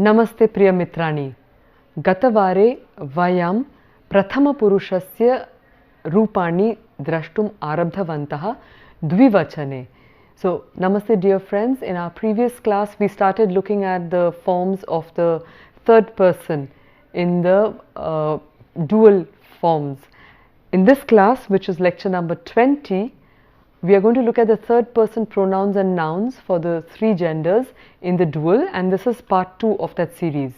नमस्ते प्रिय मित्राणि गतवारे वयं प्रथमपुरुषस्य रूपाणि द्रष्टुम् आरब्धवन्तः द्विवचने. So namaste dear friends, in our previous class we started looking at the forms of the third person in the dual forms. In this class, which is lecture number 20, we are going to look at the third person pronouns and nouns for the three genders in the dual, and this is part 2 of that series.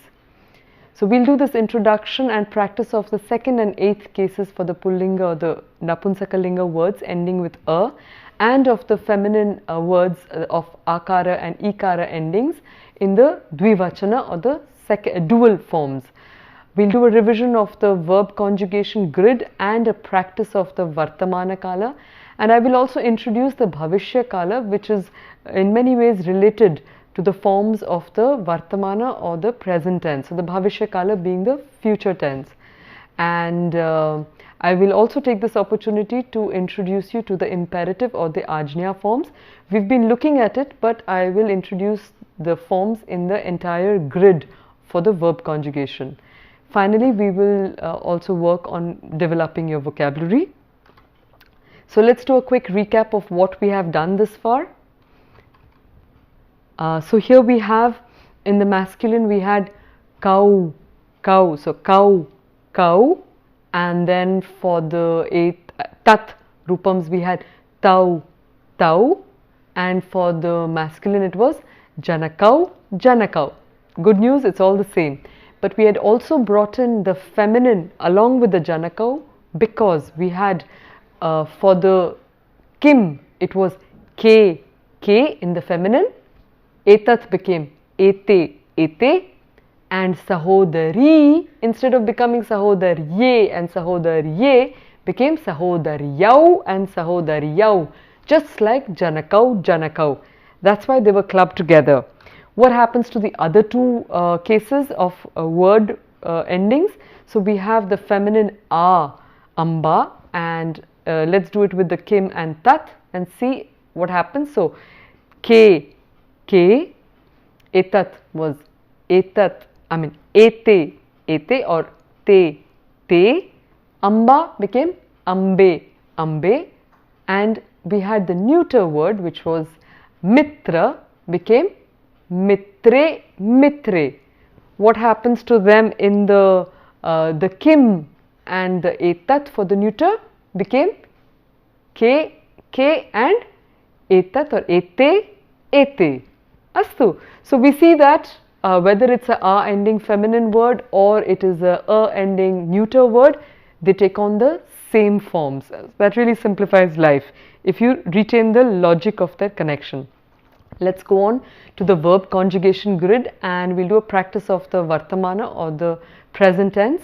So we'll do this introduction and practice of the second and eighth cases for the pullinga or the napunsakalinga words ending with a, and of the feminine words of akara and ikara endings in the dvivachana or the dual forms. We'll do a revision of the verb conjugation grid and a practice of the vartamana kala, and I will also introduce the bhavishya kala, which is in many ways related to the forms of the vartamana or the present tense. So the bhavishya kala being the future tense. And I will also take this opportunity to introduce you to the imperative or the ajna forms. We've been looking at it, but I will introduce the forms in the entire grid for the verb conjugation. Finally, we will also work on developing your vocabulary. So let's do a quick recap of what we have done this far. So here we have, in the masculine we had cow, cow, so cow, cow, and then for the tat rupams we had tau, tau, and for the masculine it was janakau, janakau. Good news, it's all the same. But we had also brought in the feminine along with the janakau, because we had for the kim it was k, k in the feminine, etat became ete, ete, and sahodari, instead of becoming sahodarye and sahodarye, became sahodaryau and sahodaryau, just like janakau, janakau. That's why they were clubbed together. What happens to the other two cases of word endings? So we have the feminine a, amba, and let's do it with the kim and tat and see what happens. So k, k, etat was etat, ete, ete, or te, te, amba became ambe, ambe, and we had the neuter word which was mitra became mitre, mitre. What happens to them in the kim and the etat for the neuter became ke, ke, and etat or ete, ete. Astu. So we see that whether it's a ending feminine word or it is a ending neuter word, they take on the same forms. That really simplifies life if you retain the logic of that connection. Let's go on to the verb conjugation grid, and we'll do a practice of the vartamana or the present tense.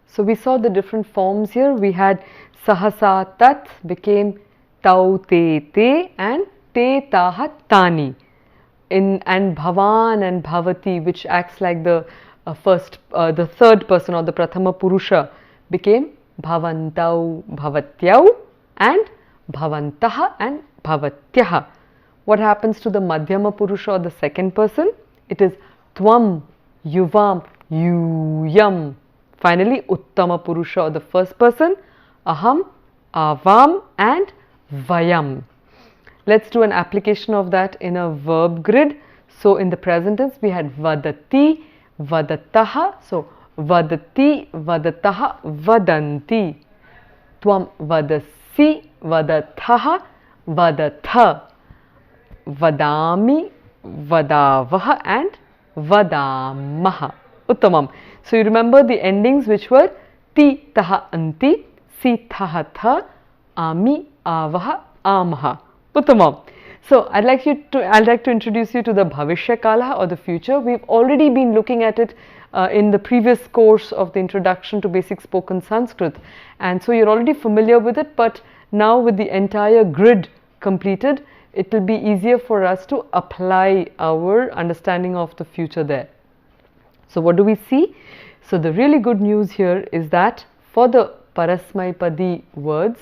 So we saw the different forms here. We had sahasa tat became tau te te and te taha tani. And bhavan and bhavati, which acts like the the third person or the prathama purusha, became bhavantau, bhavatyau, and bhavantaha and bhavatyaha. What happens to the madhyama purusha or the second person? It is tvam, yuvam, yuyam. Finally, uttama purusha or the first person, aham, avam, and vayam. Let's do an application of that in a verb grid. So in the present tense we had vadati, vadataha. So vadati, vadataha, vadanti. Tvam vadasi, vadathaha, vadatha. Vadami, vadavaha, and vadamaha. Uttamam. So you remember the endings which were ti, taha, anti, si, thaha, tha, ami, avaha, amaha. Uttamam. So I'd like to introduce you to the bhavishya kala or the future. We've already been looking at it in the previous course of the introduction to basic spoken Sanskrit, and so you're already familiar with it, but now with the entire grid completed, it will be easier for us to apply our understanding of the future there. So what do we see? So the really good news here is that for the parasmaipadi words,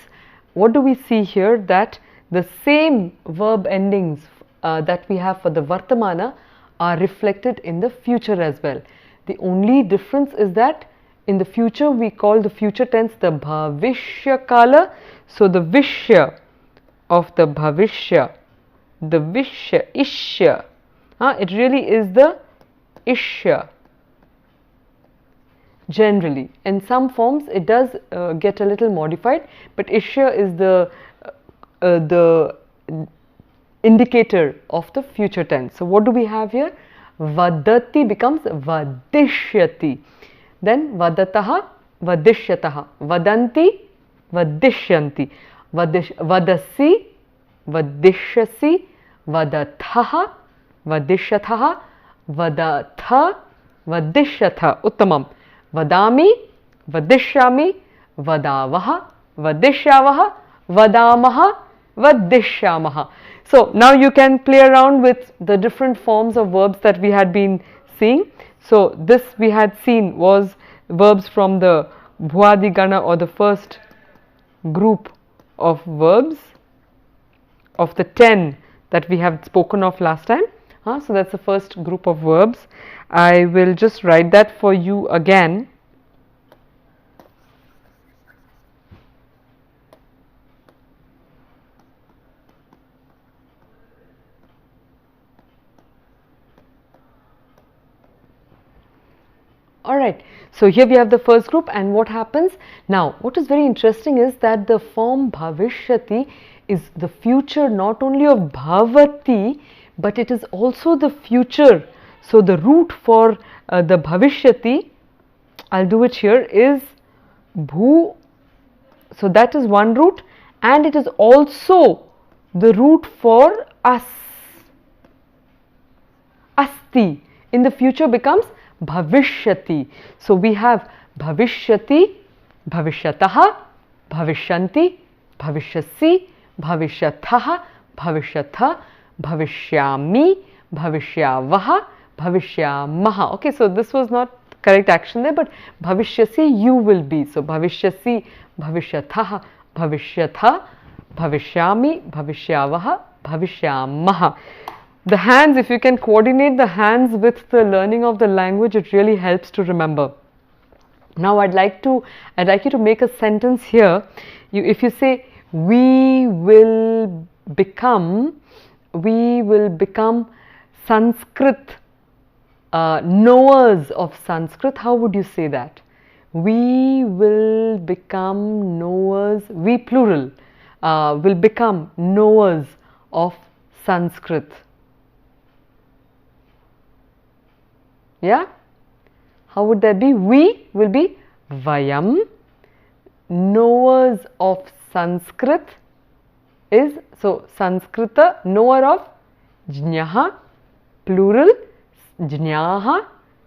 what do we see here? That the same verb endings that we have for the vartamana are reflected in the future as well. The only difference is that in the future we call the future tense the bhavishya kala. So the vishya of the bhavishya, the vishya, ishya, it really is the ishya. Generally, in some forms it does get a little modified, but ishya is the indicator of the future tense. So what do we have here? Vadati becomes vadishyati. Then vadataha, vadishyataha. Vadanti, vadishyanti. Vadasi, vadishyasi. Vadathaha, vadishyathaha. Vadatha, vadishyatha. Uttamam. Vadami, vadishyami. Vadavaha, vadishyavaha. Vadamaha, vadishyamaha. So now you can play around with the different forms of verbs that we had been seeing. So this we had seen was verbs from the Bhuadi Gana, or the first group of verbs of the 10 that we have spoken of last time. So that's the first group of verbs. I will just write that for you again. Alright, so here we have the first group, and what happens now? What is very interesting is that the form bhavishyati is the future not only of bhavati, but it is also the future. So the root for the bhavishyati, I'll do it here, is bhu. So that is one root, and it is also the root for as. Asti in the future becomes bhavishyati. So we have bhavishyati, bhavishyataha, bhavishyanti, bhavishyasi, bhavishyathaha, bhavishyatha, bhavishyami, bhavishyavaha, bhavishyamaha. Okay, so this was not correct action there, but bhavishyasi you will be. So bhavishyasi, bhavishyathaha, bhavishyatha, bhavishyami, bhavishyavaha, bhavishyamaha. The hands, if you can coordinate the hands with the learning of the language, it really helps to remember. Now I'd like you to make a sentence here. If you say we will become Sanskrit, knowers of Sanskrit, how would you say that? We will become knowers, we plural, will become knowers of Sanskrit. Yeah? How would that be? We will be Vayam. Knowers of Sanskrit is, so Sanskrita, knower of Jnaha, plural, Jnyaha,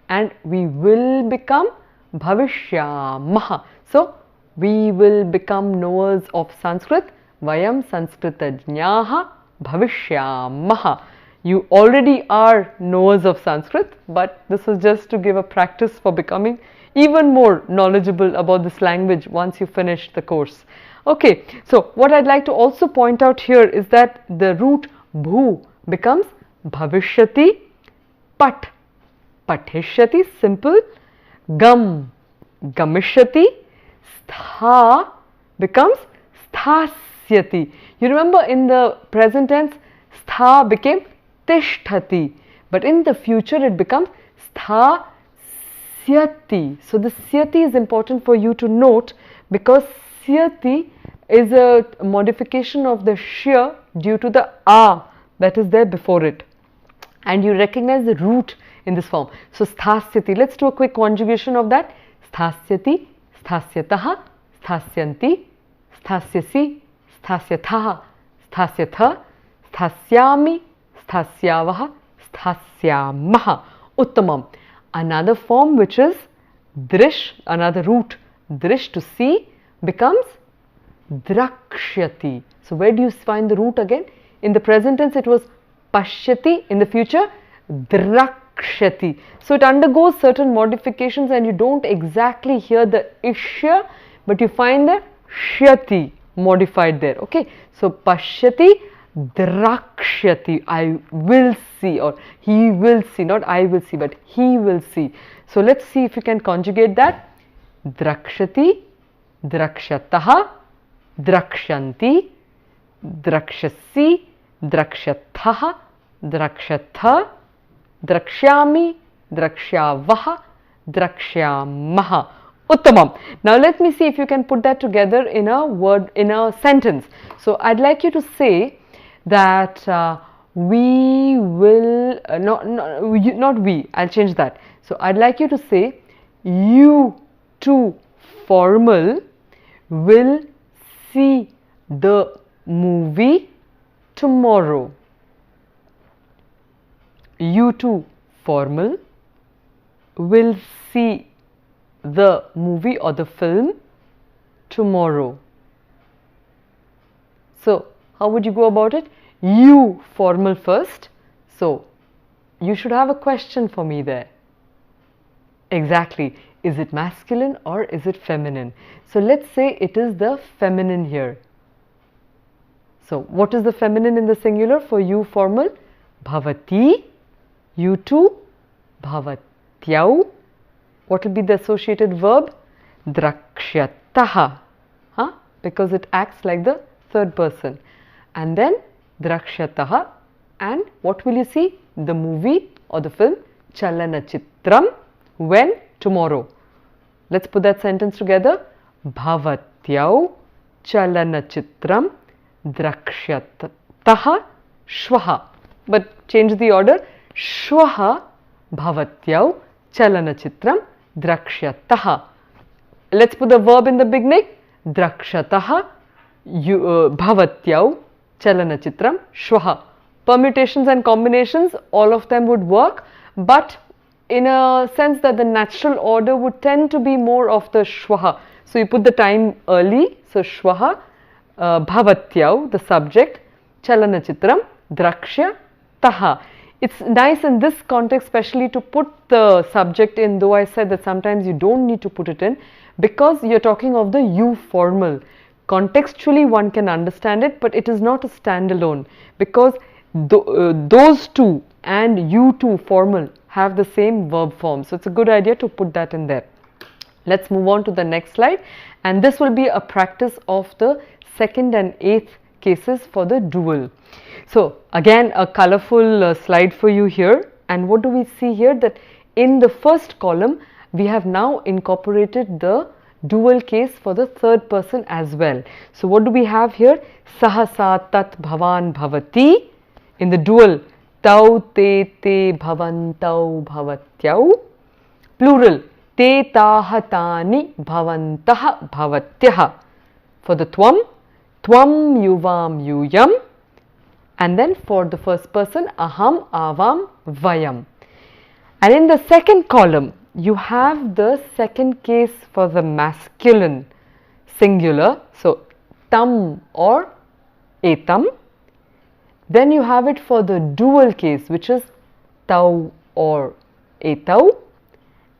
and we will become Bhavishyamaha. So we will become knowers of Sanskrit. Vayam Sanskrita Jnyaha Bhavishyamaha. You already are knowers of Sanskrit, but this is just to give a practice for becoming even more knowledgeable about this language once you finish the course. Okay, so what I'd like to also point out here is that the root bhu becomes bhavishyati, pat, pathishyati, simple, gam, gamishyati, stha becomes sthasyati. You remember in the present tense, stha became tishtati, but in the future it becomes stha syati. So the syati is important for you to note, because syati is a modification of the shya due to the a that is there before it, and you recognize the root in this form. So sthasyati, let's do a quick conjugation of that. Sthasyati, sthasyataha, sthasyanti, sthasyasi, sthasyathaha, sthasyatha, sthasyami, sthasyavaha, sthasyamaha. Uttamam. Another form which is drish, another root, drish, to see, becomes drakshyati. So where do you find the root again? In the present tense it was pashyati, in the future drakshyati. So it undergoes certain modifications and you don't exactly hear the ishya, but you find the shyati modified there. Okay, so pashyati, Drakshyati, I will see, or he will see, not I will see, but he will see. So let's see if you can conjugate that. Drakshati, drakshataha, drakshanti, drakshasi, drakshataha, drakshatha, drakshyami, drakshyavaha, drakshyamaha. Uttamam. Now let me see if you can put that together in a word, in a sentence. So I'd like you to say that we will, not we, I'll change that. So I'd like you to say, you two formal will see the movie tomorrow. You two formal will see the movie or the film tomorrow. So how would you go about it? You formal first. So you should have a question for me there. Exactly. Is it masculine or is it feminine? So let's say it is the feminine here. So what is the feminine in the singular for you formal? Bhavati, you two, bhavatyau. What will be the associated verb? Drakshyataha, because it acts like the third person. And then drakshataha, and what will you see? The movie or the film Chalanachitram. When? Tomorrow. Let's put that sentence together. Bhavatyau Chalanachitram Drakshataha Shwaha. But change the order. Shwaha Bhavatyau Chalanachitram Drakshataha. Let's put the verb in the beginning. Drakshataha Bhavatyau Chalanachitram Shwaha. Permutations and combinations, all of them would work, but in a sense that the natural order would tend to be more of the Shwaha. So you put the time early. So Shwaha, Bhavatyau, the subject, Chalanachitram, Drakshya, Taha. It's nice in this context especially to put the subject in, though I said that sometimes you don't need to put it in, because you're talking of the you formal. Contextually one can understand it, but it is not a standalone, because those two and you two formal have the same verb form. So it's a good idea to put that in there. Let's move on to the next slide, and this will be a practice of the second and eighth cases for the dual. So again a colorful slide for you here, and what do we see here? That in the first column we have now incorporated the dual case for the third person as well. So what do we have here? Sahasa tat bhavan bhavati. In the dual, tau te te bhavantau bhavatyau. Plural, te taha tani bhavantaha bhavatyaha. For the tvam, tvam yuvam yuyam. And then for the first person, aham avam vayam. And in the second column, you have the second case for the masculine singular. So tam or etam. Then you have it for the dual case, which is tau or etau.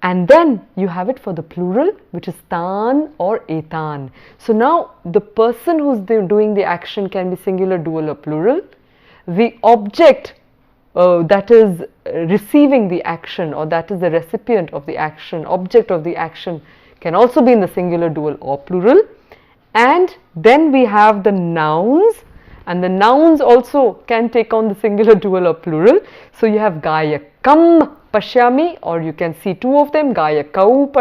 And then you have it for the plural, which is tan or etan. So now the person who's doing the action can be singular, dual or plural. The object that is receiving the action, or that is the recipient of the action, object of the action, can also be in the singular, dual or plural. And then we have the nouns, and the nouns also can take on the singular, dual or plural. So you have gayakam pashyami, or you can see two of them, gayakau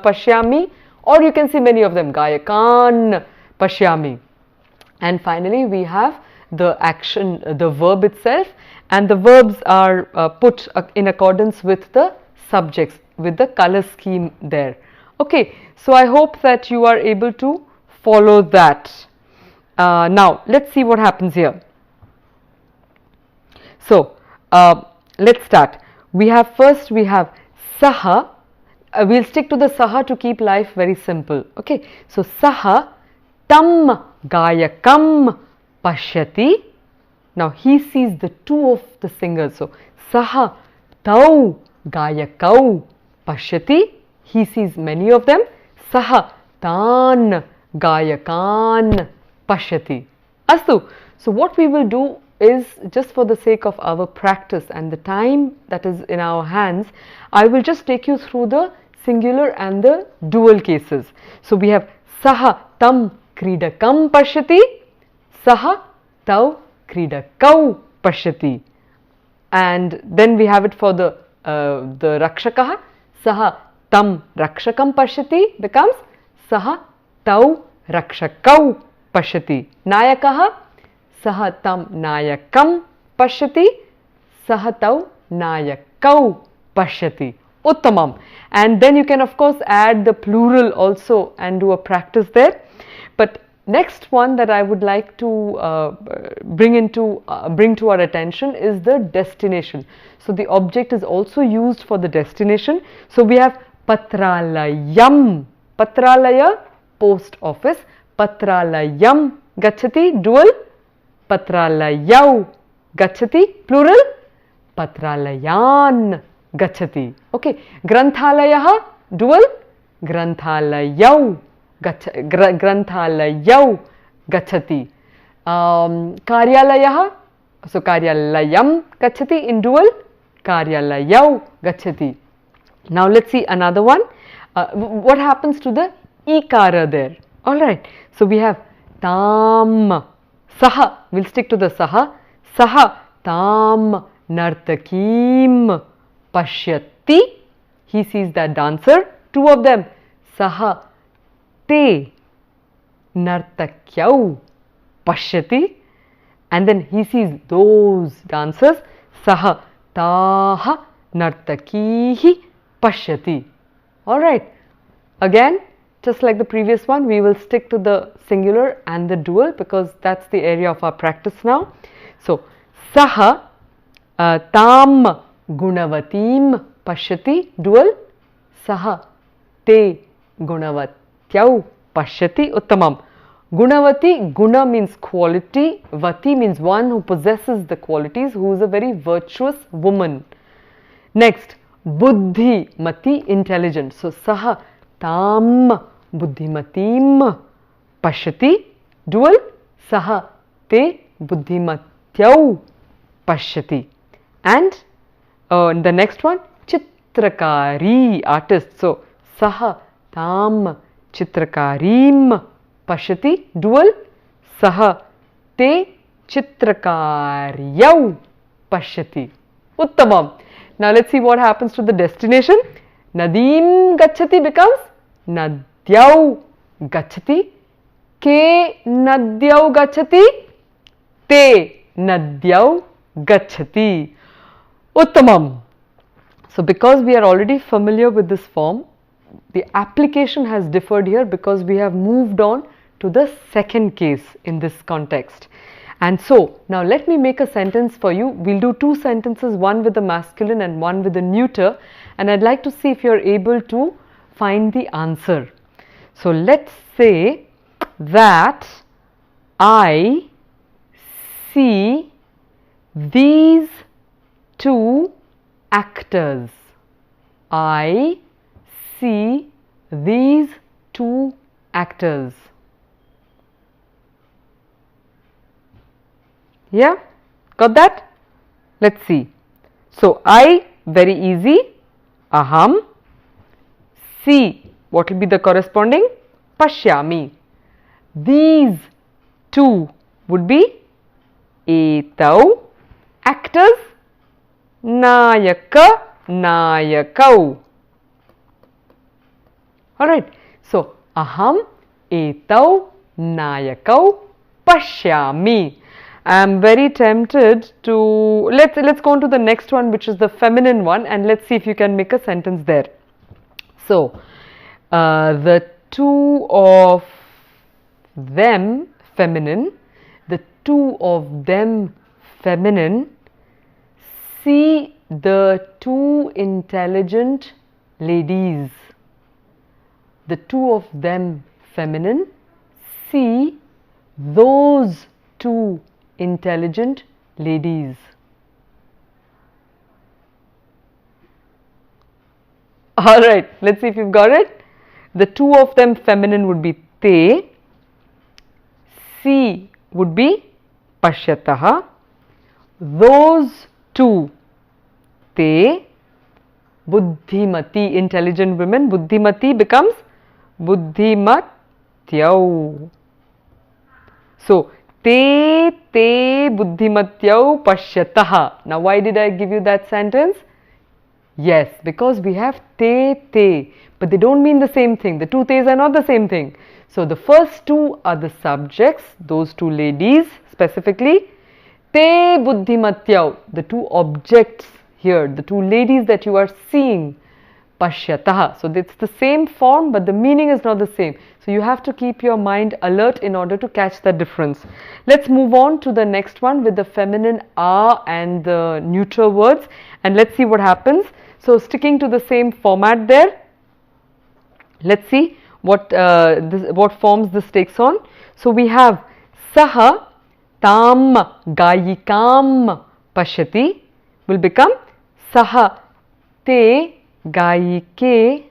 pashyami, or you can see many of them, gayakan pashyami. And finally we have the action, the verb itself, and the verbs are put in accordance with the subjects, with the color scheme there. Okay, so I hope that you are able to follow that. Now let's see what happens here. So let's start. We have first, we have saha. We'll stick to the saha to keep life very simple. Okay, so saha tam gayakam pashyati. Now he sees the two of the singers. So saha tau gayakau pashyati. He sees many of them. Saha tan gayakan pashyati. Astu. So what we will do is, just for the sake of our practice and the time that is in our hands, I will just take you through the singular and the dual cases. So we have saha tam kridakam pashyati, saha tau kridakau pashyati. And then we have it for the rakshakah, saha tam rakshakam pashyati becomes saha tau rakshakau pashyati. Nayakah, saha tam nayakam pashyati, saha tau nayakau pashyati. Uttamam. And then you can of course add the plural also and do a practice there. But next one that I would like to bring to our attention is the destination. So the object is also used for the destination. So we have patralayam, patralaya, post office, patralayam gachati, dual, patralayau gachati, plural, patralayan gachati. Okay, granthalayah, dual, granthalayau granthalayau gachati. Karyalayah, so karyalayam gachati in dual, karyalayau gachati. Now let's see another one. What happens to the ikara there? Alright, so we have tam, saha, we'll stick to the saha, saha tam nartakim pashyati, he sees that dancer, two of them, saha te nartakyau pashyati, and then he sees those dancers, saha taha nartakihi pashyati. Alright, again just like the previous one, we will stick to the singular and the dual because that's the area of our practice now. So saha tam gunavatim pashyati, dual, saha te gunavatyau pashyati. Uttamam. Gunavati, guna means quality, vati means one who possesses the qualities, who is a very virtuous woman. Next, buddhi mati, intelligent. So saha tam buddhimatim pashyati, dual, saha te buddhimatyau pashyati. And the next one, chitrakari, artist. So saha tam chitrakarim pashyati, dual, saha te chitrakaryau pashyati. Uttamam. Now let's see what happens to the destination. Nadim gachati becomes nadyau gachati, ke nadyau gachati, te nadyau gachati. Uttamam. So because we are already familiar with this form, the application has differed here because we have moved on to the second case in this context. And so now let me make a sentence for you. We'll do two sentences, one with the masculine and one with the neuter, and I'd like to see if you're able to find the answer. So let's say that I see these two actors. I see these two actors. Yeah, got that? Let's see. So I, very easy, aham, see, what will be the corresponding? Pashyami. These two would be etau, actors, nayaka, nayakau. Alright, so aham etau nayakau pashyami. I am very tempted to, let's go on to the next one, which is the feminine one, and let's see if you can make a sentence there. So the two of them feminine, the two of them feminine see the two intelligent ladies. The two of them feminine see those two intelligent ladies. Alright, let's see if you've got it. The two of them feminine would be te, see would be pashyatah. Those two, te. Buddhimati, intelligent women. Buddhimati becomes buddhimatyau. So, te buddhimatyau pashyatah. Now, why did I give you that sentence? Yes, because we have te, but they don't mean the same thing. The two te's are not the same thing. So, the first two are the subjects, those two ladies specifically. Te buddhimatyau, the two objects here, the two ladies that you are seeing, pashyatah. So it's the same form, but the meaning is not the same. So you have to keep your mind alert in order to catch that difference. Let's move on to the next one with the feminine a and the neuter words, and let's see what happens. So sticking to the same format there, let's see what forms this takes on. So we have saha tam gayikam pashyati will become saha te gayike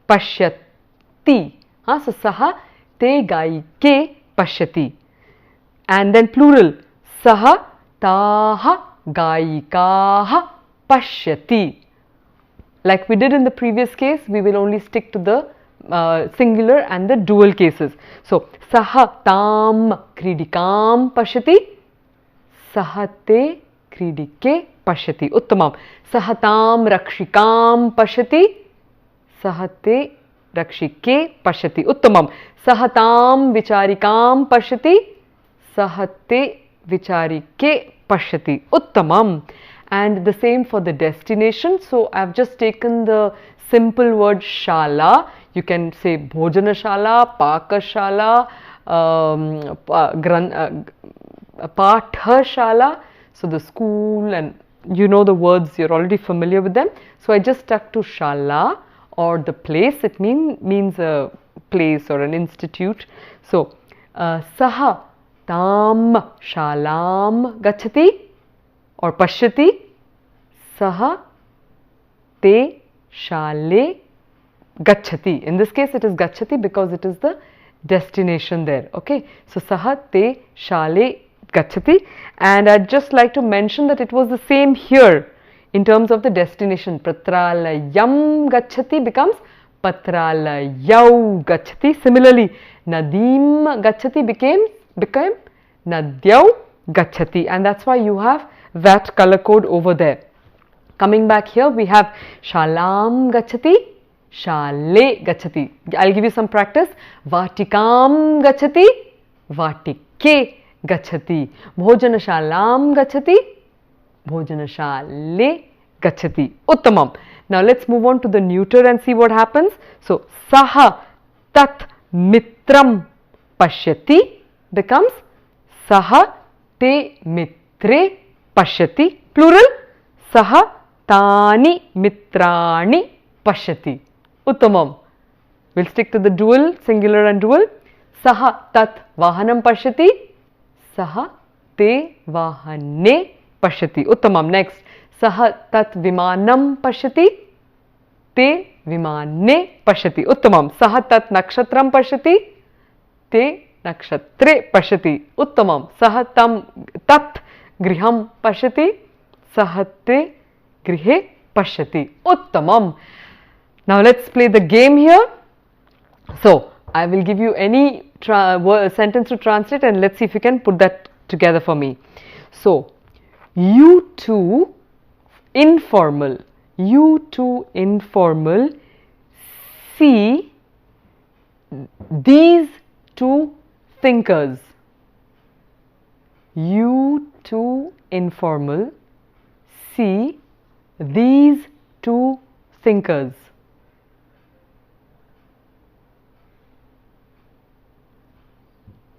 pashyati. So saha te gayike pashyati. And then plural, saha taha gayikaha pashyati. Like we did in the previous case, we will only stick to the singular and the dual cases. So saha tam kridikam pashyati, saha te kridike pashyati. Uttamam. Sahatam rakshikam pashyati, sahate rakshike pashyati. Uttamam. Sahatam vicharikam pashyati, sahate vicharike pashyati. Uttamam. And the same for the destination. So I have just taken the simple word shala. You can say bhojana shala, paka shala, patha shala. So the school, and you know the words, you're already familiar with them. So I just stuck to shala, or the place. It means a place or an institute. So saha tam shalam gachati or pashyati, saha te shale gachati. In this case it is gachati because it is the destination there. Okay, so saha te shale gachati. And I'd just like to mention that it was the same here in terms of the destination. Patralayam gachati becomes patralayau gachati. Similarly, nadim gachati became nadyau gachati, and that's why you have that color code over there. Coming back here, we have shalam gachati, shale gachati. I'll give you some practice. Vatikam gachati, vatike gachati. Bhojanashalam gachati, bhojanashale gachati. Uttamam. Now let's move on to the neuter and see what happens. So saha tat mitram pashyati becomes saha te mitre pashyati. Plural, saha tani mitrani pashyati. Uttamam. We'll stick to the dual, singular and dual. Saha tat vahanam pashyati, saha te vahane pashyati. Uttamam. Next, saha tat vimanam pashyati, te vimane pashyati. Uttamam. Saha tat nakshatram pashyati, te nakshatre pashyati. Uttamam. Saha tat griham pashyati, saha te grihe pashyati. Uttamam. Now let's play the game here. So I will give you any sentence to translate, and let's see if you can put that together for me. So you two informal see these two thinkers. You two informal see these two thinkers.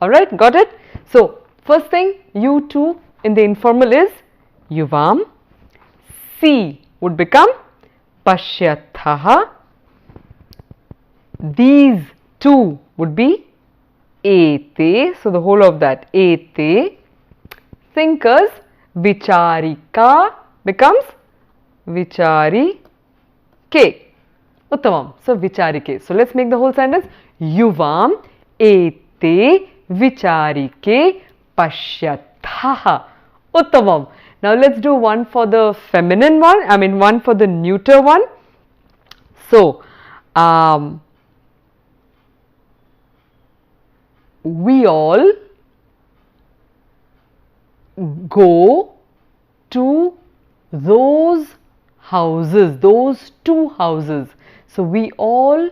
Alright, got it? So first thing, you two in the informal is yuvam. See would become pashyatah. These two would be ete. So the whole of that, ete. Thinkers, vicharika becomes vicharike. Uttamam. So vicharike. So let's make the whole sentence. Yuvam ete vicharike pashyatah. Uttamam. Now let's do one for the feminine one, one for the neuter one. So, we all go to those houses, those two houses. So, we all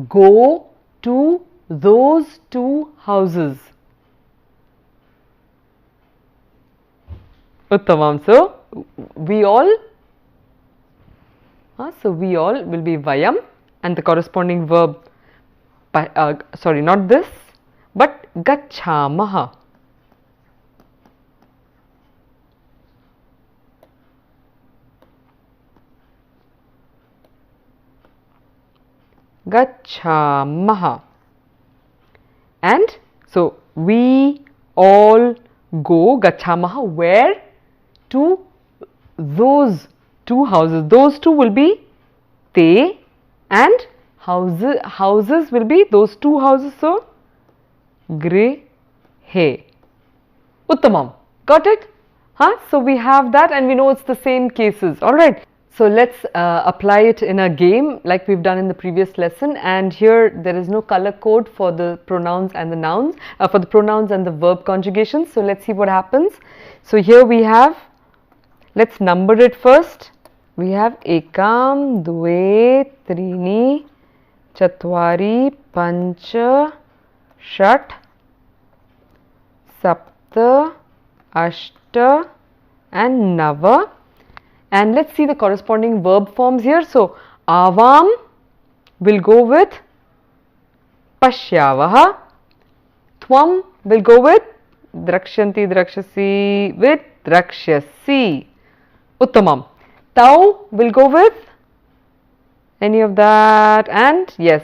go to those two houses. Uttamam. So, we all will be vayam and the corresponding verb, sorry, not this, but gacchamaha. Gacchamaha. And so we all go, gacchamaha, where? To those two houses. Those two will be te, and houses will be those two houses. So grihe. Uttamam. Got it? So we have that, and we know it's the same cases. Alright. So let's apply it in a game like we've done in the previous lesson, and here there is no color code for the pronouns and the nouns, for the pronouns and the verb conjugations. So let's see what happens. So here we have, let's number it first. We have ekam, dve, trini, chatvari, pancha, shat, sapta, ashta and nava. And let's see the corresponding verb forms here. So, avam will go with pashyavaha. Tvam will go with drakshanti, drakshasi with drakshyasi. Uttamam. Tau will go with any of that, and yes,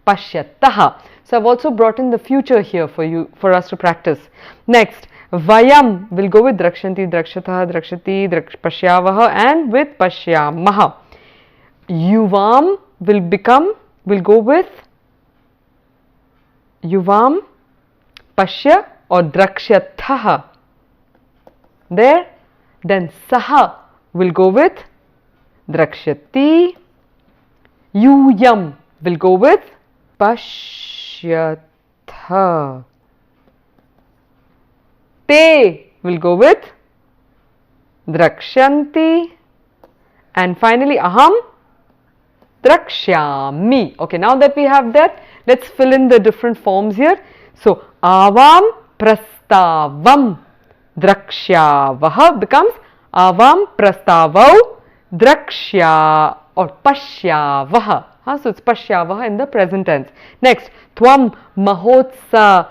pashyataha. So, I've also brought in the future here for us to practice. Next, vayam will go with drakshanti, drakshataha, drakshati, pashyavaha and with pashyamaha. Yuvam will go with yuvam, pashya or drakshataha. There. Then saha will go with drakshati. Yuyam will go with pashyatha. Te will go with drakshanti, and finally aham drakshyami. Okay, now that we have that, let's fill in the different forms here. So, avam prastavam drakshyavaha becomes avam prastavau drakshya or pashyavaha. So, it's pashyavaha in the present tense. Next, tvam mahotsavam.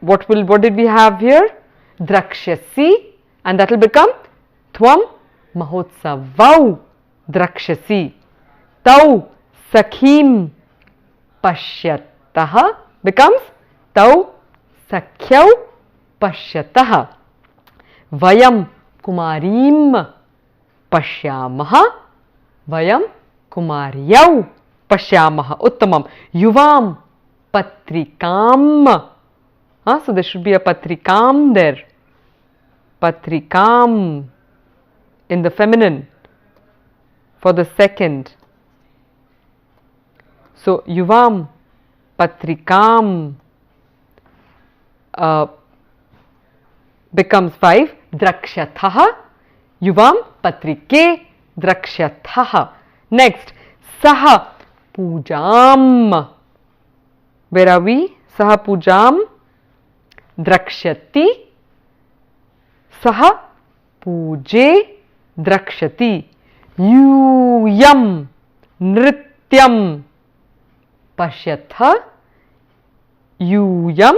What did we have here? Drakshasi, and that will become tvam mahotsavau drakshasi. Tau sakhim pashyataha becomes tau sakhyau pashyataha. Vayam kumarim pashyamaha. Vayam kumaryau pashyamaha. Uttamam. Yuvam patrikam. So there should be a patrikam there. Patrikam in the feminine for the second. So yuvam patrikam becomes 5. Drakshataha. Yuvam patrike drakshataha. Next, saha pujam. Where are we? Saha pujam drakshati. Saha puje drakshati. Yuyam nrityam pashyatha. Yuyam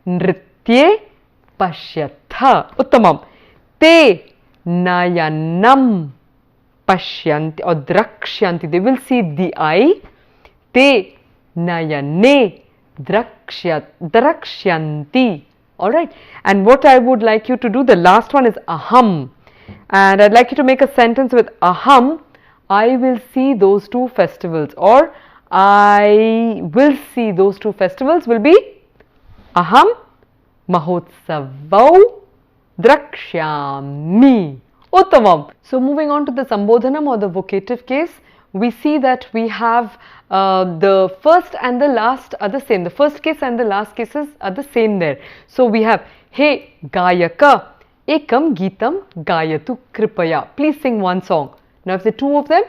nritye pashyatha. Uttamam. Te nayanam pashyanti or drakshyanti. They will see the eye. Te nayane drakshyanti. Alright, and what I would like you to do, the last one is aham, and I'd like you to make a sentence with aham. I will see those two festivals, or I will see those two festivals will be Aham Mahotsavau Drakshyami. Uttamam. So moving on to the Sambodhanam or the vocative case, we see that we have the first and the last are the same. The first case and the last cases are the same there. So we have Hey Gayaka Ekam Geetam Gayatu Kripaya. Please sing one song. Now if the two of them,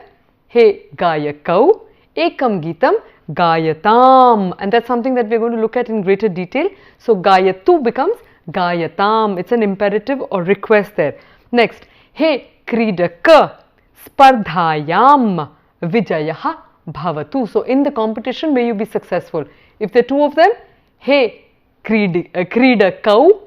Hey Gayakau Ekam Geetam Gayatam, and that's something that we're going to look at in greater detail. So Gayatu becomes Gayatam. It's an imperative or request there. Next, Hey Kridaka Spardhayam Vijayaha Bhavatu. So in the competition, may you be successful. If there are two of them, Hey Kridakau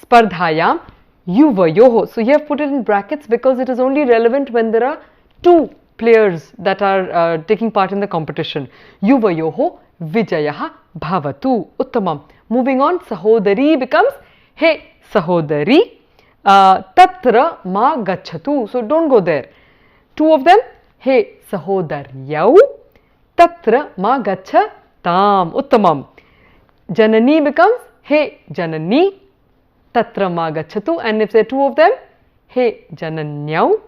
Spardhayam Yuvayoho. So you have put it in brackets because it is only relevant when there are two players that are taking part in the competition. Yuvayoho Vijayaha Bhavatu. Uttamam. Moving on, Sahodari becomes Hey Sahodari Tatra Ma Gachatu. So don't go there. Two of them, Hey Sahodaryau Tatra Ma Gachatam. Uttamam. Janani becomes Hey Janani Tatra Ma Gachatu, and if there are two of them, Hey Jananyau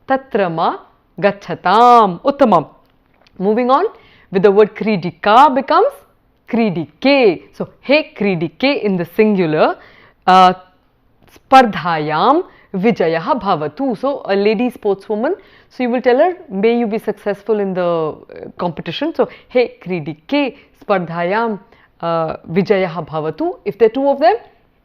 Tatra Ma Gachatam. Uttamam. Moving on, with the word Kridika becomes Kridike. So Hey Kridike in the singular, Spardhayam Vijayaha Bhavatu. So a lady sportswoman. So you will tell her, may you be successful in the competition. So Hey Kridike Spardhayam Vijayaha Bhavatu. If there are two of them,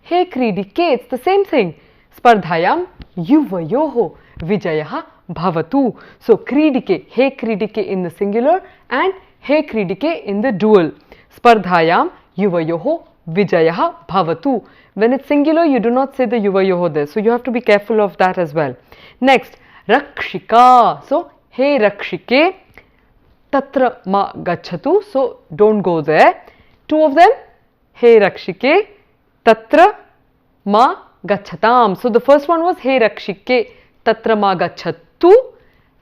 Hey Kridike, it's the same thing. Spardhayam Yuvayoho Vijayaha Bhavatu. So Kridike, Hey Kridike in the singular and Hey Kridike in the dual. Spardhayam Yuvayoho Vijayaha Bhavatu. When it's singular, you do not say the Yuvayoho there. So you have to be careful of that as well. Next, Rakshika. So Hey Rakshike Tatra Ma Gachatu. So don't go there. Two of them, Hey Rakshike Tatra Ma Gachatam. So the first one was Hey Rakshike Tatra Ma Gachatu,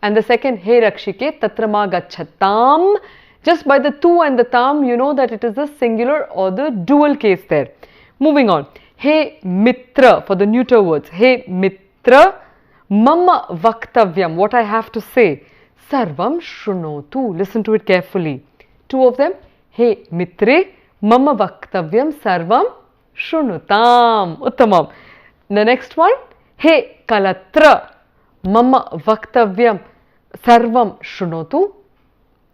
and the second Hey Rakshike Tatra Ma Gachatam. Just by the tu and the tam, you know that it is the singular or the dual case there. Moving on, Hey Mitra for the neuter words. Hey Mitra Mama Vaktavyam. What I have to say, Sarvam Shrunotu. Listen to it carefully. Two of them, Hey Mitre Mama Vaktavyam Sarvam Shrunutam. Uttamam. The next one, Hey Kalatra Mama Vaktavyam Sarvam Shrunotu.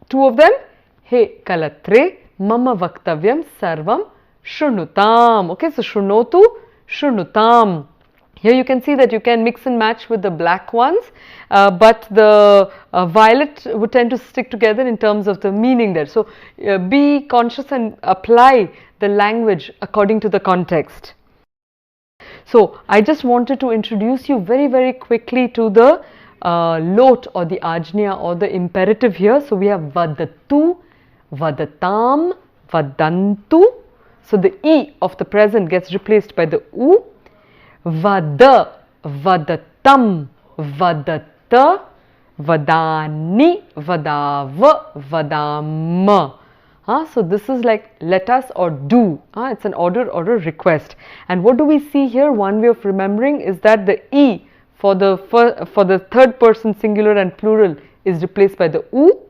Two of them, Hey Kalatre Mama Vaktavyam Sarvam Shrunutam. Okay, so Shrunotu, Shrunutam. Here you can see that you can mix and match with the black ones, but the violet would tend to stick together in terms of the meaning there. So be conscious and apply the language according to the context. So I just wanted to introduce you very quickly to the lot or the ajna or the imperative here. So we have vadatu, vadatam, vadantu. So the e of the present gets replaced by the u. Vada, vadatam, vadata, vadani, vadava, vadama. So this is like let us or do. It's an order or a request. And what do we see here? One way of remembering is that the e for the third person singular and plural is replaced by the u.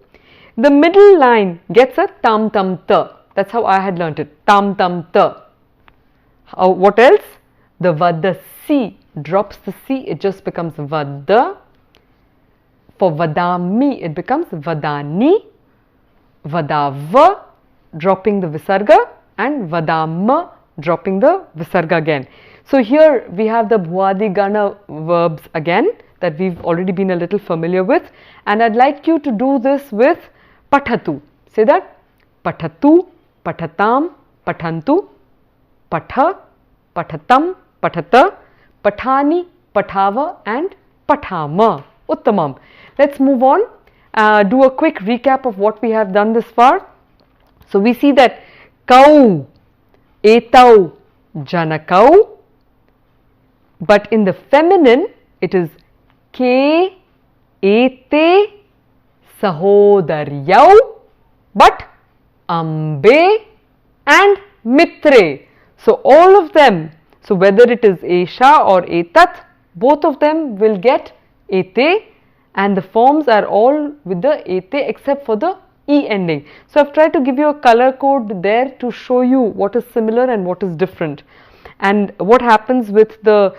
The middle line gets a tam tam ta. That's how I had learnt it. Tam tam ta. What else? The vadasi drops the c. It just becomes vada. For vadami, it becomes vadani. Vadava, dropping the visarga, and vadama, dropping the visarga again. So here we have the bhuadigana verbs again that we've already been a little familiar with, and I'd like you to do this with pathatu. Say that. Pathatu, pathatam, pathantu, patha, pathatam, pathata, pathani, pathava, and pathama. Uttamam. Let's move on. Do a quick recap of what we have done this far. So we see that kau, etau, janakau, but in the feminine it is ke, ete, sahodaryau, but ambe and mitre. So all of them, so whether it is Esha or Etat, both of them will get Ete, and the forms are all with the Ete except for the E ending. So I've tried to give you a color code there to show you what is similar and what is different. And what happens with the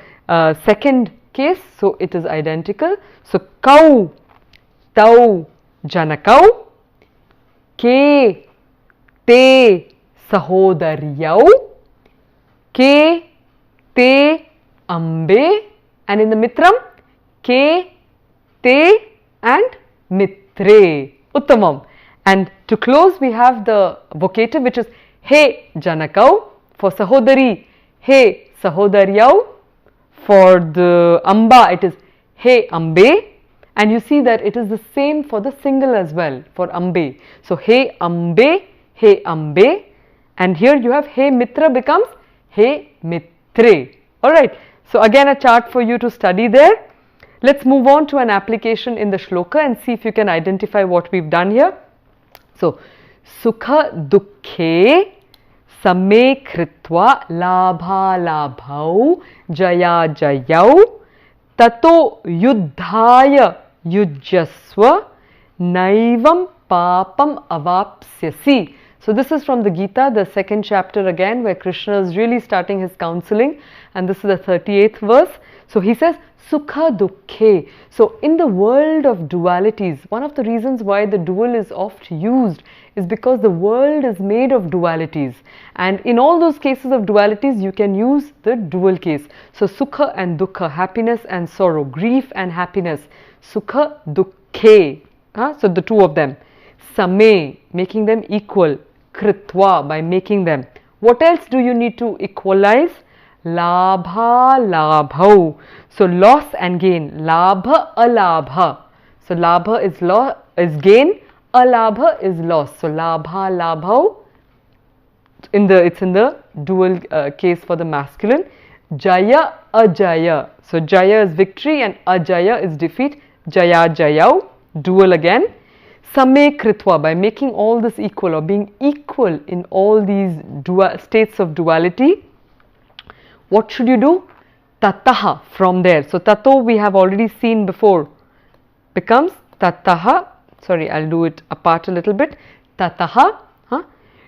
second case, so it is identical. So kau, tau, janakau, ke, te, sahodaryau, ke, te, ambe, and in the mitram, ke, te, and mitre. Uttamam. And to close, we have the vocative, which is he janakau. For sahodari, he sahodaryau. For the amba, it is he ambe. And you see that it is the same for the single as well, for ambe. So he ambe, he ambe. And here you have he mitra becomes he mitre. Alright. So again a chart for you to study there. Let's move on to an application in the shloka and see if you can identify what we've done here. So, sukha dukkhe same kritva labha labhau jaya jayau tato yuddhaya yujyasva naivam papam avapsyasi. So this is from the Gita, the second chapter again, where Krishna is really starting his counseling, and this is the 38th verse. So he says, Sukha dukkhe. So in the world of dualities, one of the reasons why the dual is oft used is because the world is made of dualities. And in all those cases of dualities, you can use the dual case. So sukha and dukkha, happiness and sorrow, grief and happiness. Sukha dukkhe. So the two of them. Same, making them equal. Kritva, by making them. What else do you need to equalize? Labha labhau. So loss and gain. Labha alabha. So labha is gain, alabha is loss. So labha labhau. It's in the dual case for the masculine. Jaya ajaya. So jaya is victory and ajaya is defeat. Jaya jayau. Dual again. Same kritva, by making all this equal or being equal in all these states of duality. What should you do? Tataha, from there. So tato we have already seen before, becomes tataha. Sorry, I'll do it apart a little bit. Tataha,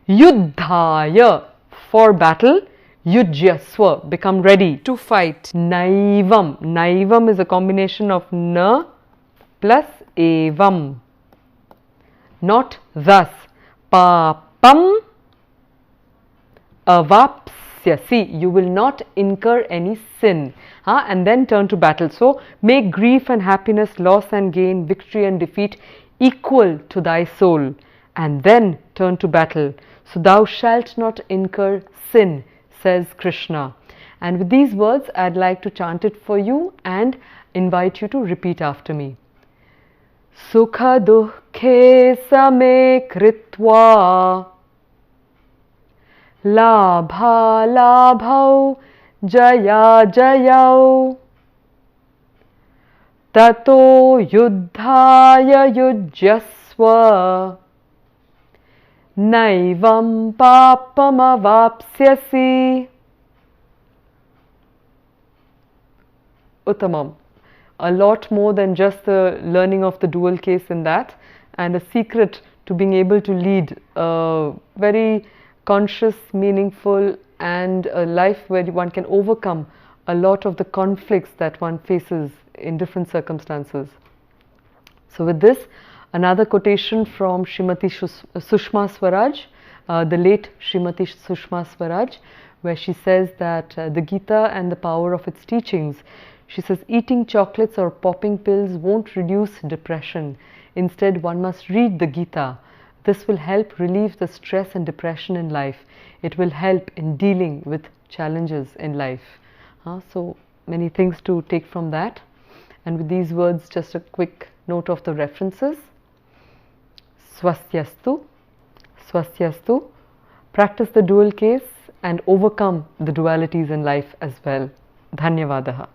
yuddhaya, for battle. Yujyasva, become ready to fight. Naivam, naivam is a combination of na plus evam. Not thus. Papam avapsyasi, you will not incur any sin, and then turn to battle. So make grief and happiness, loss and gain, victory and defeat equal to thy soul, and then turn to battle. So thou shalt not incur sin, says Krishna. And with these words, I'd like to chant it for you and invite you to repeat after me. Sukha dukkhe same kritva labha labhau jaya jayau tato yuddhaya yujyasva naivam papam avapsyasi. Uttamam. A lot more than just the learning of the dual case in that, and a secret to being able to lead a very conscious, meaningful, and a life where one can overcome a lot of the conflicts that one faces in different circumstances. So with this, another quotation from Srimati Sushma Swaraj, the late Srimati Sushma Swaraj, where she says that the Gita and the power of its teachings, she says, eating chocolates or popping pills won't reduce depression. Instead, one must read the Gita. This will help relieve the stress and depression in life. It will help in dealing with challenges in life. So many things to take from that. And with these words, just a quick note of the references. Swastyastu, swastyastu. Practice the dual case and overcome the dualities in life as well. Dhanyavadaha.